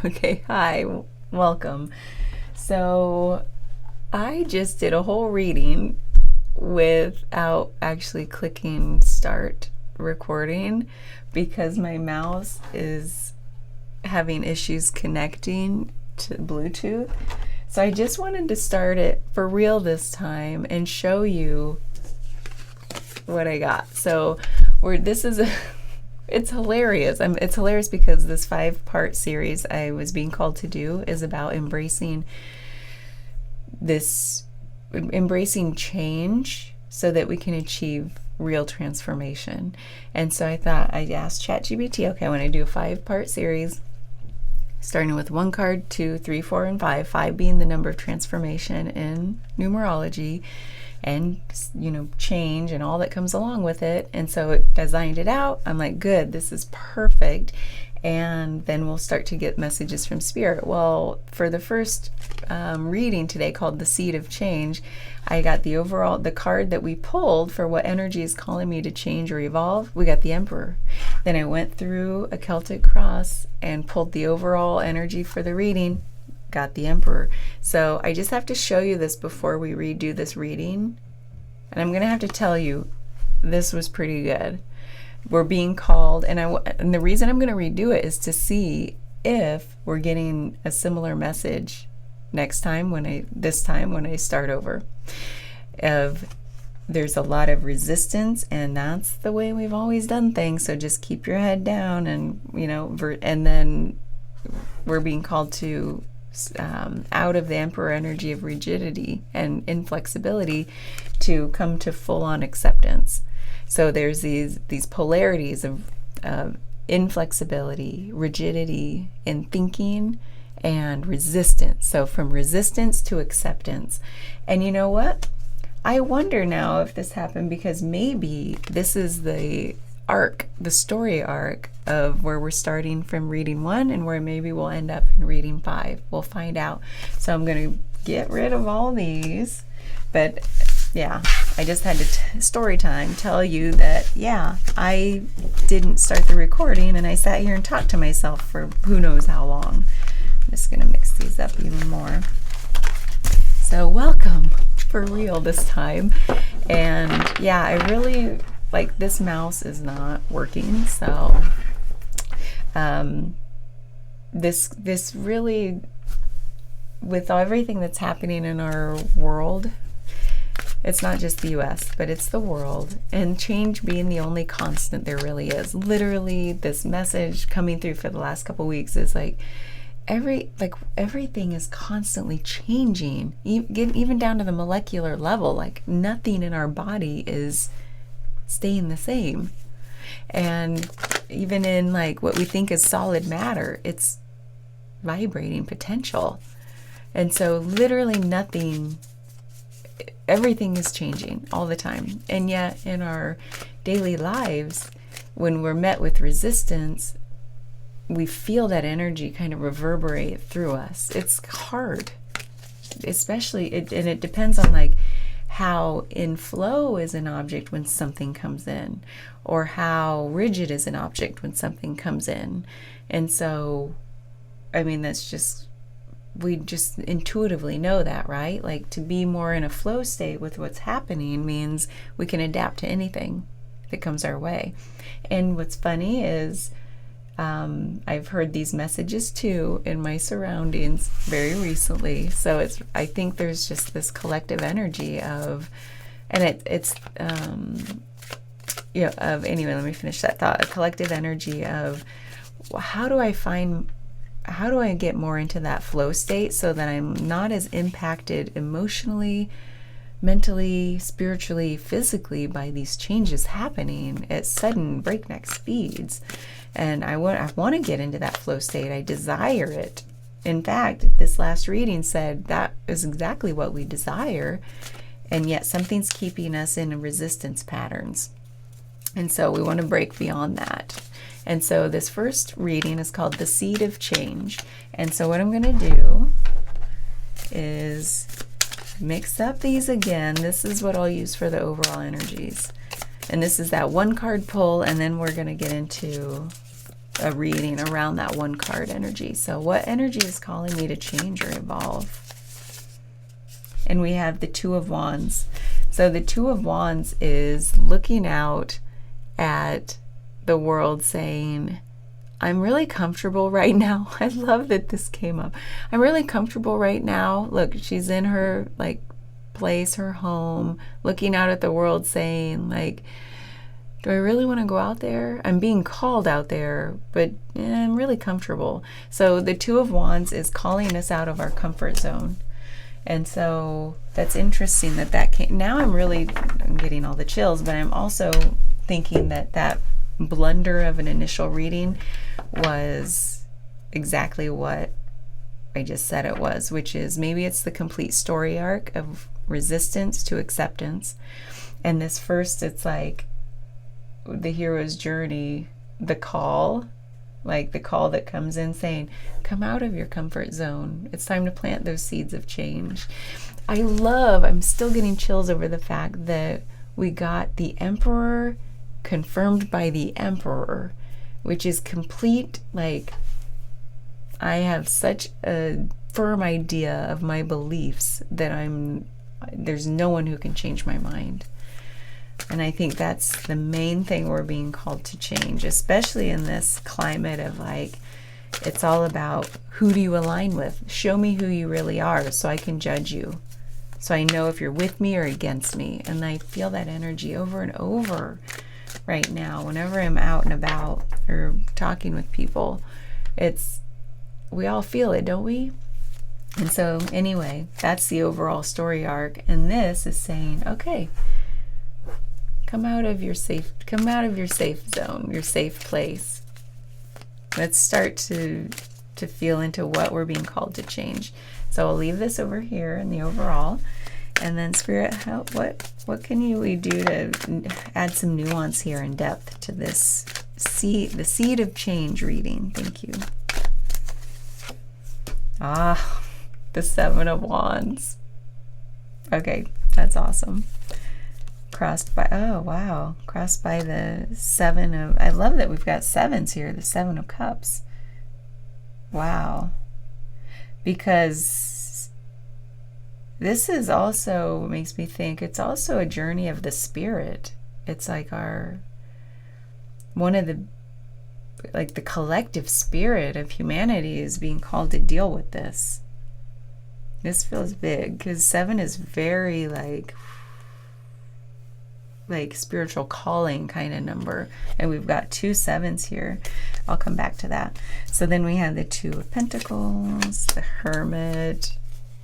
Okay, hi, welcome. So, I just did a whole reading without actually clicking start recording because my mouse is having issues connecting to Bluetooth. So, I just wanted to start it for real this time and show you what I got. So, this is a it's hilarious. It's hilarious because this 5-part series I was being called to do is about embracing change so that we can achieve real transformation. And so I thought, I asked ChatGPT, okay, I want to do a 5-part series starting with 1 card, 2, 3, 4, and 5, 5 being the number of transformation in numerology, and change and all that comes along with it. And so it designed it out. I'm like, good, this is perfect. And then we'll start to get messages from spirit. Well, for the first reading today, called the Seed of Change, I got the card that we pulled for what energy is calling me to change or evolve. We got the Emperor. Then I went through a Celtic cross and pulled the overall energy for the reading. Got the Emperor. So I just have to show you this before we redo this reading. And I'm going to have to tell you, this was pretty good. We're being called, and the reason I'm going to redo it is to see if we're getting a similar message this time when I start over. There's a lot of resistance, and that's the way we've always done things. So just keep your head down, and and then we're being called to out of the Emperor energy of rigidity and inflexibility to come to full-on acceptance. So there's these polarities of inflexibility, rigidity in thinking, and resistance. So from resistance to acceptance. And you know what? I wonder now if this happened because maybe this is the story arc of where we're starting from reading 1 and where maybe we'll end up in reading 5. We'll find out. So I'm going to get rid of all these. But yeah, I just had to story time tell you that, yeah, I didn't start the recording and I sat here and talked to myself for who knows how long. I'm just going to mix these up even more. So welcome for real this time. And yeah, I really like this mouse is not working, so this really, with everything that's happening in our world, it's not just the US, but it's the world, and change being the only constant there really is. Literally, this message coming through for the last couple weeks is like everything is constantly changing, even down to the molecular level. Like nothing in our body is staying the same. And even in like what we think is solid matter, it's vibrating potential. And so literally everything is changing all the time. And yet in our daily lives, when we're met with resistance, we feel that energy kind of reverberate through us. It's hard, especially, and it depends on like how in flow is an object when something comes in, or how rigid is an object when something comes in. And so, I mean, we just intuitively know that, right? Like to be more in a flow state with what's happening means we can adapt to anything that comes our way. And what's funny is I've heard these messages too in my surroundings very recently. So I think there's just this collective energy of, and anyway, let me finish that thought. A collective energy of how do I get more into that flow state so that I'm not as impacted emotionally, mentally, spiritually, physically by these changes happening at sudden breakneck speeds. And I want to get into that flow state. I desire it. In fact, this last reading said that is exactly what we desire, and yet something's keeping us in resistance patterns. And so we want to break beyond that. And so this first reading is called The Seed of Change. And so what I'm going to do is mix up these again. This is what I'll use for the overall energies. And this is that 1 card pull, and then we're going to get into a reading around that one card energy. So what energy is calling me to change or evolve? And we have the Two of Wands. So the Two of Wands is looking out at the world saying, I'm really comfortable right now. I love that this came up. I'm really comfortable right now. Look, she's in her like place, her home, looking out at the world saying like, do I really want to go out there? I'm being called out there, but I'm really comfortable. So the Two of Wands is calling us out of our comfort zone. And so that's interesting that came. Now I'm getting all the chills, but I'm also thinking that blunder of an initial reading was exactly what I just said it was, which is maybe it's the complete story arc of resistance to acceptance. And this first, it's like the hero's journey, the call, like the call that comes in saying, come out of your comfort zone. It's time to plant those seeds of change. I'm still getting chills over the fact that we got the Emperor confirmed by the Emperor, which is complete, like, I have such a firm idea of my beliefs that there's no one who can change my mind. And I think that's the main thing we're being called to change, especially in this climate of like, it's all about who do you align with? Show me who you really are so I can judge you. So I know if you're with me or against me. And I feel that energy over and over right now. Whenever I'm out and about or talking with people, we all feel it, don't we? And so anyway, that's the overall story arc. And this is saying, okay, come out of your safe zone, your safe place. Let's start to feel into what we're being called to change. So I'll leave this over here in the overall, and then Spirit, what can we do to add some nuance here and depth to this the seed of change reading? Thank you. The Seven of Wands. Okay, that's awesome. Crossed by the Seven of, I love that we've got sevens here, the Seven of Cups. Wow. Because this is also, makes me think, it's also a journey of the spirit. It's like the collective spirit of humanity is being called to deal with this. This feels big because 7 is very like spiritual calling kind of number, and we've got 2 7s here. I'll come back to that. So then we have the 2 of Pentacles, the Hermit,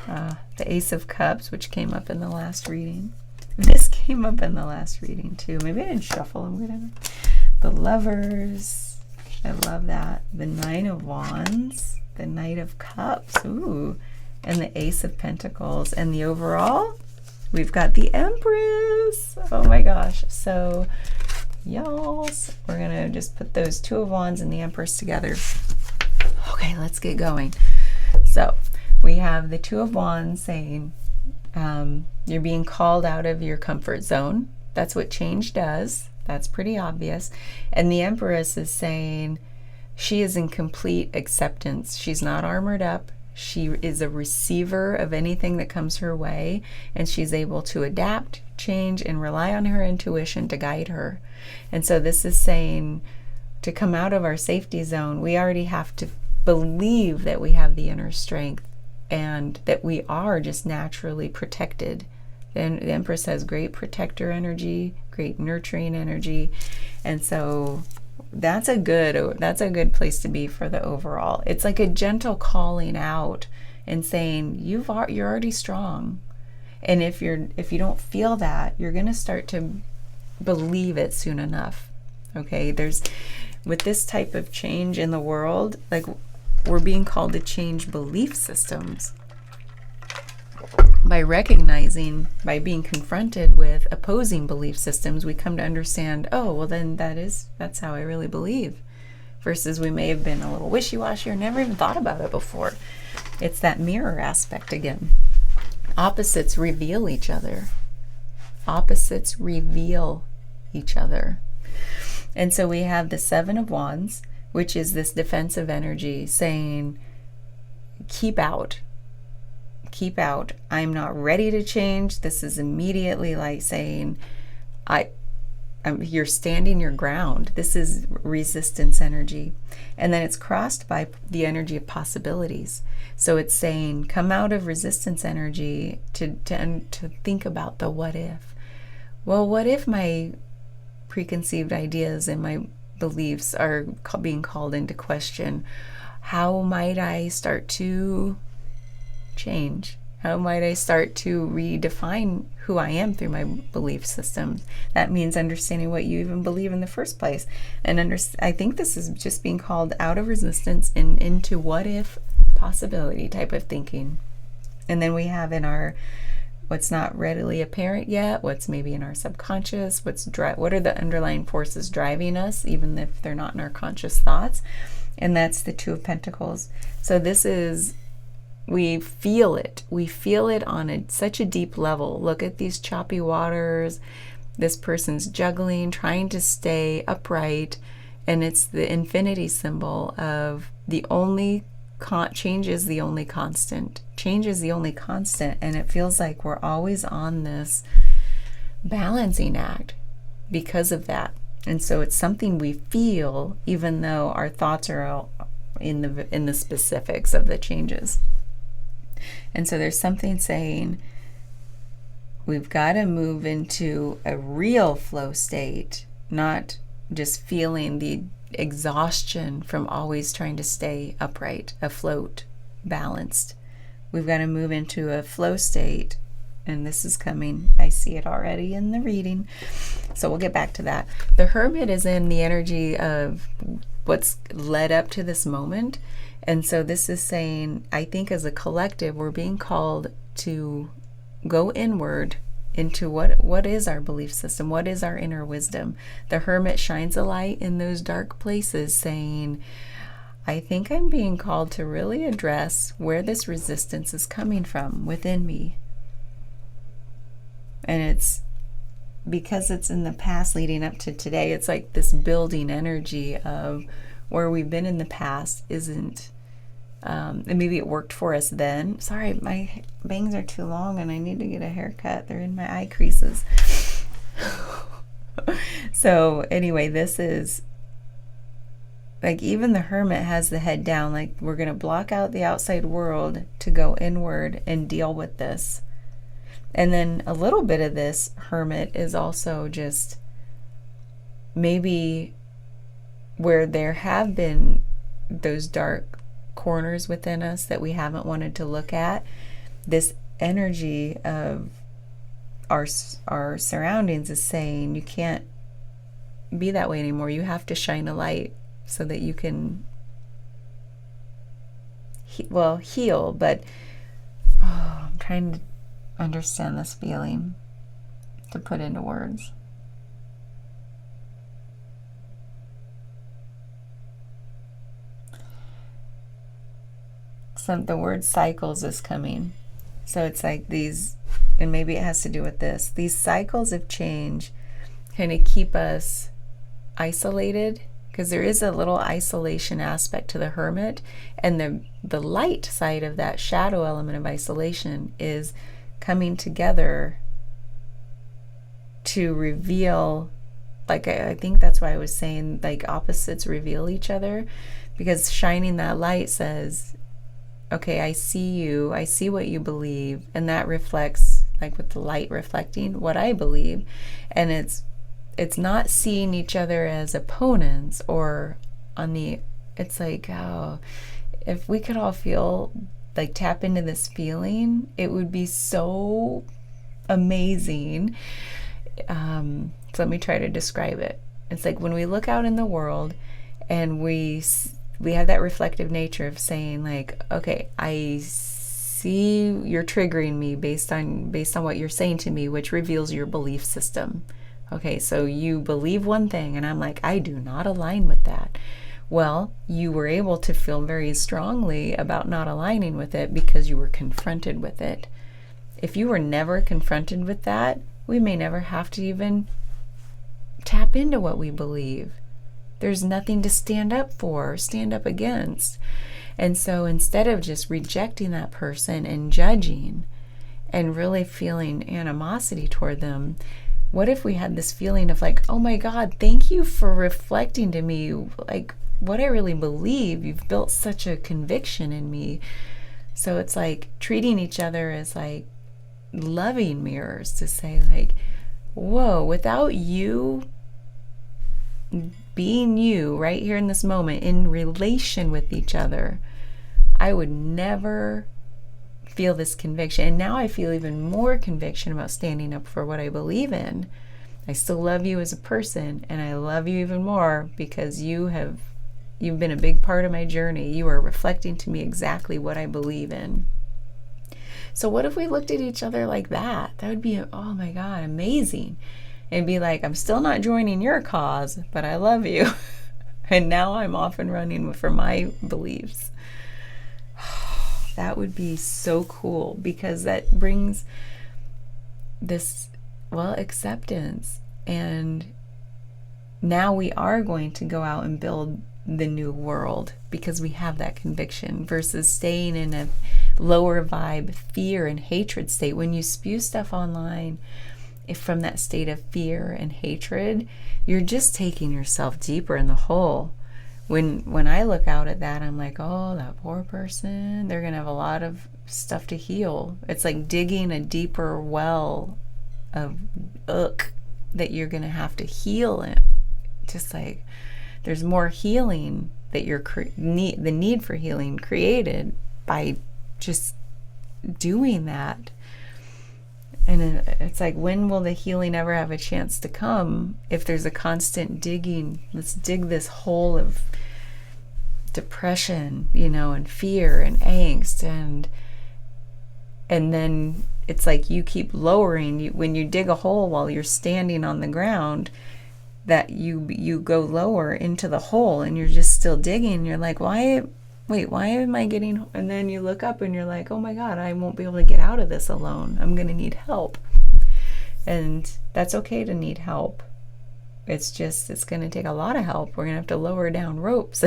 the Ace of Cups, which came up in the last reading. This came up in the last reading too. Maybe I didn't shuffle them, whatever. The Lovers, I love that. The 9 of Wands, the Knight of Cups, ooh, and the Ace of Pentacles. And the overall, we've got the Empress. Oh my gosh. So, y'all, we're going to just put those 2 of Wands and the Empress together. Okay, let's get going. So, we have the 2 of Wands saying, you're being called out of your comfort zone. That's what change does. That's pretty obvious. And the Empress is saying she is in complete acceptance. She's not armored up. She is a receiver of anything that comes her way, and she's able to adapt, change, and rely on her intuition to guide her. And so this is saying to come out of our safety zone, we already have to believe that we have the inner strength and that we are just naturally protected. And the Empress has great protector energy, great nurturing energy, and so that's a good place to be for the overall. It's like a gentle calling out and saying you're already strong, and if you don't feel that, you're going to start to believe it soon enough. Okay, with this type of change in the world, like we're being called to change belief systems. By being confronted with opposing belief systems, we come to understand, oh, well then that's how I really believe. Versus we may have been a little wishy-washy or never even thought about it before. It's that mirror aspect again. Opposites reveal each other. Opposites reveal each other. And so we have the 7 of Wands, which is this defensive energy saying, keep out. Keep out. I'm not ready to change. This is immediately like saying, you're standing your ground. This is resistance energy. And then it's crossed by the energy of possibilities. So it's saying, come out of resistance energy to think about the what if. Well, what if my preconceived ideas and my beliefs are being called into question? How might I start to change? How might I start to redefine who I am through my belief systems? That means understanding what you even believe in the first place. And I think this is just being called out of resistance and into what if possibility type of thinking. And then we have in our what's not readily apparent yet, what's maybe in our subconscious, what are the underlying forces driving us, even if they're not in our conscious thoughts. And that's the Two of Pentacles. So this is, we feel it. We feel it on such a deep level. Look at these choppy waters. This person's juggling, trying to stay upright. And it's the infinity symbol of the only change is the only constant. Change is the only constant. And it feels like we're always on this balancing act because of that. And so it's something we feel, even though our thoughts are in the specifics of the changes. And so there's something saying we've got to move into a real flow state, not just feeling the exhaustion from always trying to stay upright, afloat, balanced. We've got to move into a flow state, and this is coming. I see it already in the reading, so we'll get back to that. The Hermit is in the energy of what's led up to this moment. And so this is saying, I think as a collective, we're being called to go inward into what is our belief system, what is our inner wisdom. The Hermit shines a light in those dark places saying, I think I'm being called to really address where this resistance is coming from within me. And it's because it's in the past leading up to today, it's like this building energy of where we've been in the past isn't, and maybe it worked for us then. Sorry, my bangs are too long and I need to get a haircut. They're in my eye creases. So anyway, this is like, even the Hermit has the head down, like we're going to block out the outside world to go inward and deal with this. And then a little bit of this Hermit is also just maybe where there have been those dark corners within us that we haven't wanted to look at. This energy of our surroundings is saying you can't be that way anymore. You have to shine a light so that you can heal. But I'm trying to understand this feeling to put into words. The word cycles is coming. So it's like these, and maybe it has to do with this, these cycles of change kind of keep us isolated, because there is a little isolation aspect to the Hermit, and the light side of that shadow element of isolation is coming together to reveal, like I think that's why I was saying like opposites reveal each other, because shining that light says, okay, I see you, I see what you believe, and that reflects, like with the light reflecting what I believe. And it's not seeing each other as opponents or it's like, oh, if we could all feel, like tap into this feeling, it would be so amazing. So let me try to describe it. It's like when we look out in the world and we have that reflective nature of saying like, okay, I see you're triggering me based on what you're saying to me, which reveals your belief system. Okay, so you believe one thing and I'm like, I do not align with that. Well, you were able to feel very strongly about not aligning with it because you were confronted with it. If you were never confronted with that, we may never have to even tap into what we believe. there's nothing to stand up for, stand up against. And so instead of just rejecting that person and judging and really feeling animosity toward them, what if we had this feeling of like, oh my God, thank you for reflecting to me like what I really believe. You've built such a conviction in me. So it's like treating each other as like loving mirrors, to say like, whoa, without you being you right here in this moment in relation with each other, I would never feel this conviction. And now I feel even more conviction about standing up for what I believe in. I still love you as a person, and I love you even more because you've been a big part of my journey. You are reflecting to me exactly what I believe in. So what if we looked at each other like that? That would be, oh my God, amazing. And be like, I'm still not joining your cause, but I love you. And now I'm off and running for my beliefs. That would be so cool, because that brings this, well, acceptance. And now we are going to go out and build the new world because we have that conviction, versus staying in a lower vibe, fear and hatred state. When you spew stuff online, if from that state of fear and hatred, you're just taking yourself deeper in the hole. When I look out at that, I'm like, oh, that poor person, they're going to have a lot of stuff to heal. It's like digging a deeper well of that you're going to have to heal in. Just like there's more healing that the need for healing created by just doing that. And it's like, when will the healing ever have a chance to come if there's a constant digging? Let's dig this hole of depression, and fear and angst, and then it's like you keep lowering. When you dig a hole while you're standing on the ground, that you go lower into the hole, and you're just still digging. You're like, why am I getting? And then you look up and you're like, oh my God, I won't be able to get out of this alone. I'm going to need help. And that's okay to need help. It's going to take a lot of help. We're going to have to lower down ropes.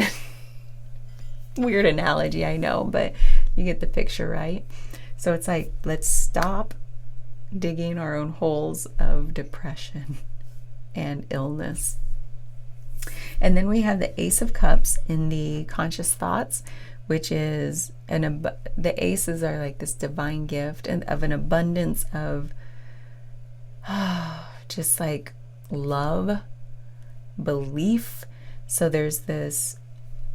Weird analogy, I know, but you get the picture, right? So it's like, let's stop digging our own holes of depression and illness. And then we have the Ace of Cups in the conscious thoughts, which is the aces are like this divine gift and of an abundance of just like love, belief. So there's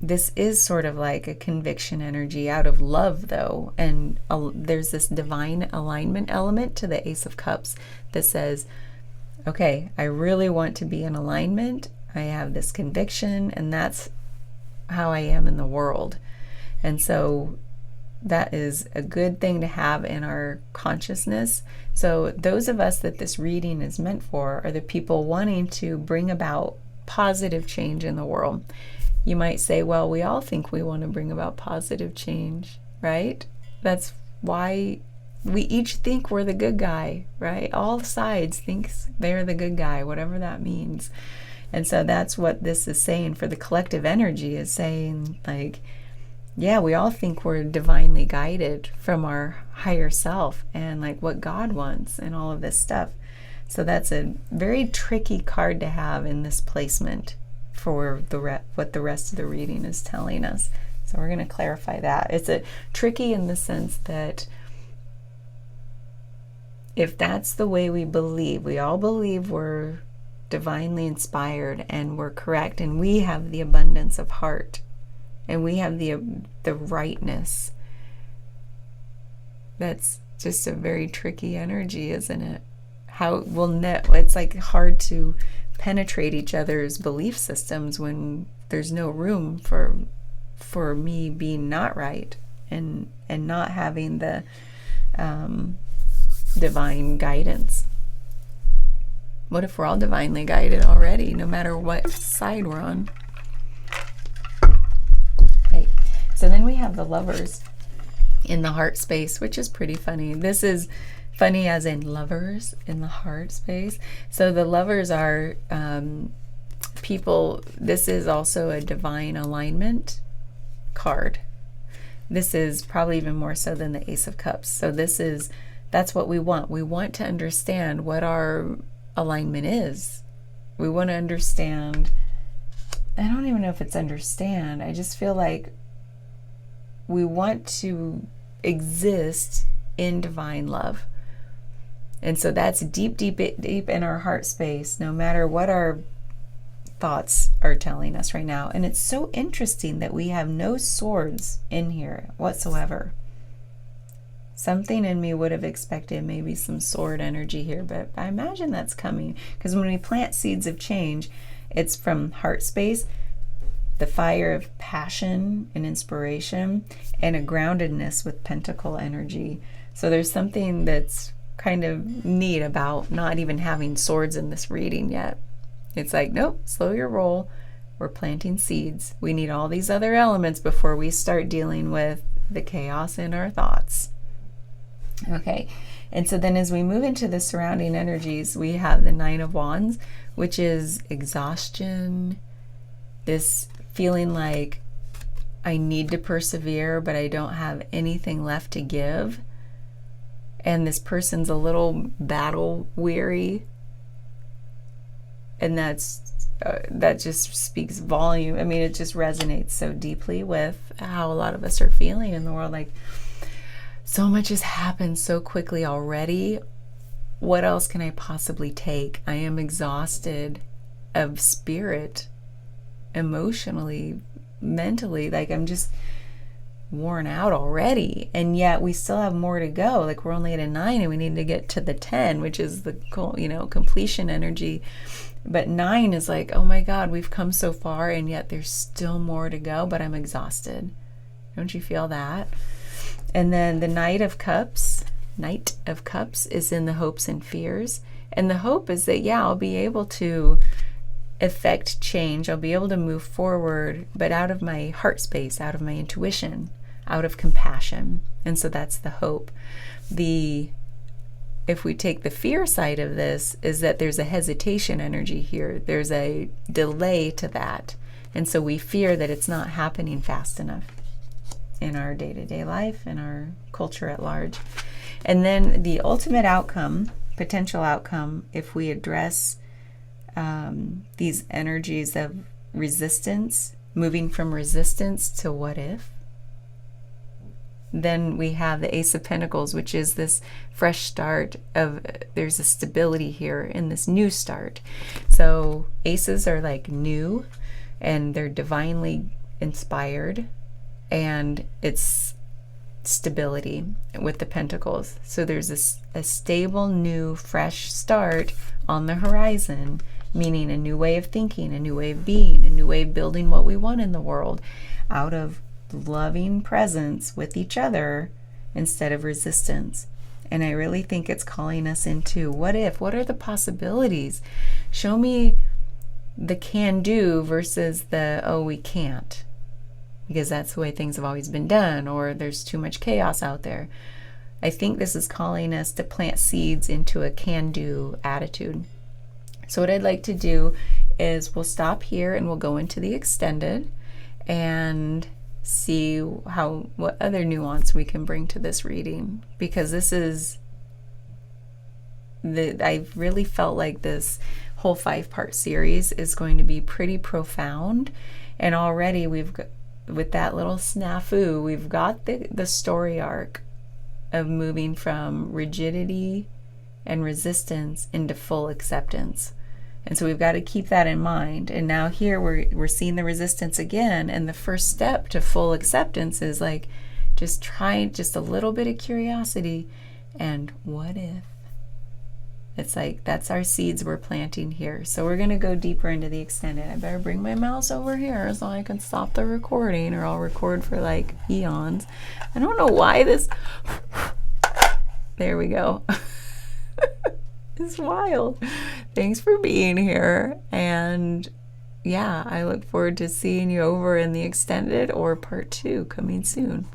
this is sort of like a conviction energy out of love, though, and there's this divine alignment element to the Ace of Cups that says, okay, I really want to be in alignment. I have this conviction, and that's how I am in the world. And so that is a good thing to have in our consciousness. So those of us that this reading is meant for are the people wanting to bring about positive change in the world. You might say, well, we all think we want to bring about positive change, right? That's why we each think we're the good guy, right? All sides think they're the good guy, whatever that means. And so that's what this is saying for the collective energy, is saying like, yeah, we all think we're divinely guided from our higher self and like what God wants and all of this stuff. So that's a very tricky card to have in this placement for what the rest of the reading is telling us. So we're going to clarify that. It's a tricky in the sense that if that's the way we believe, we all believe we're divinely inspired and we're correct and we have the abundance of heart and we have the rightness. That's just a very tricky energy, isn't it? It's like hard to penetrate each other's belief systems when there's no room for me being not right and not having the divine guidance. What if we're all divinely guided already, no matter what side we're on? Right. So then we have the Lovers in the heart space, which is pretty funny. This is funny as in lovers in the heart space. So the Lovers are people, this is also a divine alignment card. This is probably even more so than the Ace of Cups. So that's what we want. We want to understand what our alignment is. We want to understand. I don't even know if it's understand. I just feel like we want to exist in divine love. And so that's deep, deep, deep in our heart space, no matter what our thoughts are telling us right now. And it's so interesting that we have no swords in here whatsoever. Something in me would have expected maybe some sword energy here, but I imagine that's coming, because when we plant seeds of change, it's from heart space, the fire of passion and inspiration, and a groundedness with pentacle energy. So there's something that's kind of neat about not even having swords in this reading yet. It's like, nope, slow your roll. We're planting seeds. We need all these other elements before we start dealing with the chaos in our thoughts. Okay, and so then as we move into the surrounding energies, we have the Nine of Wands, which is exhaustion, this feeling like I need to persevere, but I don't have anything left to give. And this person's a little battle weary. And that just speaks volume. I mean, it just resonates so deeply with how a lot of us are feeling in the world. Like, so much has happened so quickly already. What else can I possibly take? I am exhausted of spirit, emotionally, mentally. Like, I'm just worn out already. And yet we still have more to go. Like, we're only at a 9 and we need to get to the 10, which is the, completion energy. But 9 is like, oh my God, we've come so far and yet there's still more to go, but I'm exhausted. Don't you feel that? And then the Knight of Cups is in the hopes and fears. And the hope is that, I'll be able to affect change. I'll be able to move forward, but out of my heart space, out of my intuition, out of compassion. And so that's the hope. If we take the fear side of this, is that there's a hesitation energy here. There's a delay to that. And so we fear that it's not happening fast enough in our day-to-day life, in our culture at large. And then the ultimate outcome, potential outcome, if we address these energies of resistance, moving from resistance to what if, then we have the Ace of Pentacles, which is this fresh start of, there's a stability here in this new start. So aces are like new, and they're divinely inspired, and it's stability with the Pentacles. So there's a stable, new, fresh start on the horizon, meaning a new way of thinking, a new way of being, a new way of building what we want in the world out of loving presence with each other instead of resistance. And I really think it's calling us into what if, what are the possibilities? Show me the can do versus the, oh, we can't, because that's the way things have always been done, or there's too much chaos out there. I think this is calling us to plant seeds into a can-do attitude. So what I'd like to do is we'll stop here and we'll go into the extended and see what other nuance we can bring to this reading, because this is I've really felt like this whole 5-part series is going to be pretty profound. And already we've got, with that little snafu, we've got the story arc of moving from rigidity and resistance into full acceptance. And so we've got to keep that in mind. And now here we're seeing the resistance again. And the first step to full acceptance is like, just try just a little bit of curiosity. And what if? It's like, that's our seeds we're planting here. So we're going to go deeper into the extended. I better bring my mouse over here so I can stop the recording, or I'll record for like eons. I don't know why this... There we go. It's wild. Thanks for being here. And yeah, I look forward to seeing you over in the extended or part 2 coming soon.